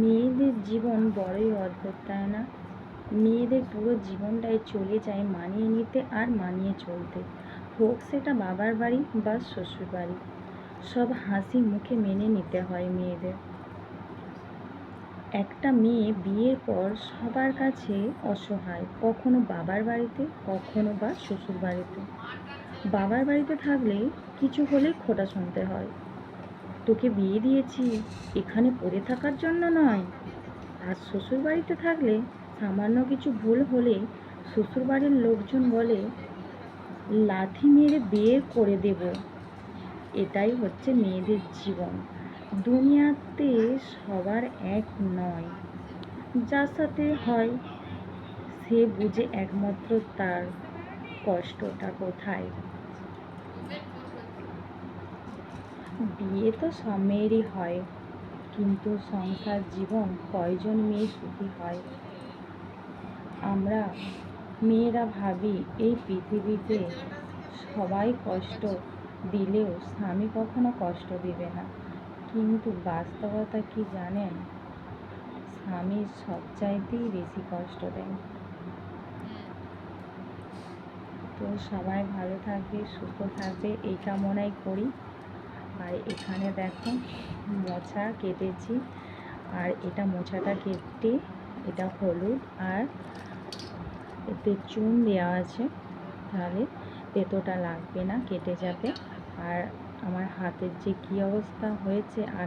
মেয়েদের জীবন বড়ই অদ্ভুত, তাই না? মেয়েদের পুরো জীবনটাই চলে যায় মানিয়ে নিতে আর মানিয়ে চলতে। হোক সেটা বাবার বাড়ি বা শ্বশুর বাড়ি, সব হাসি মুখে মেনে নিতে হয় মেয়েদের। একটা মেয়ে বিয়ের পর সবার কাছে অসহায়, কখনো বাবার বাড়িতে, কখনো বা শ্বশুর বাড়িতে। বাবার বাড়িতে থাকলে কিছু হলেই খোঁটা শুনতে হয়, তোকে বিয়ে দিয়েছি এখানে পড়ে থাকার জন্য নয়। আর শ্বশুর বাড়িতে থাকলে সামান্য কিছু ভুল হলে শ্বশুরবাড়ির লোকজন বলে লাথি মেরে বের করে দেব। এটাই হচ্ছে মেয়েদের জীবন। দুনিয়াতে সবার এক নয়, যার সাথে হয় সে বুঝে একমাত্র তার কষ্টটা কোথায়। বিয়ে তো সব মেয়েরই হয়, কিন্তু সংসার জীবন কয়জন মেয়ে সুখী হয়? আমরা মেয়েরা ভাবি এই পৃথিবীতে সবাই কষ্ট দিলেও স্বামী কখনো কষ্ট দিবে না, কিন্তু বাস্তবতা কি জানেন? স্বামী সবচাইতেই বেশি কষ্ট দেয়। তো সবাই ভালো থাকবে, সুস্থ থাকবে এই কামনাই করি। আর এখানে দেখো মোছা কেটেছি, আর এটা মোছাটা কেটে এটা হলুদ আর এতে চুন দেওয়া আছে, তাহলে তেতোটা লাগবে না, কেটে যাবে। আর আমার হাতের যে কী অবস্থা হয়েছে আর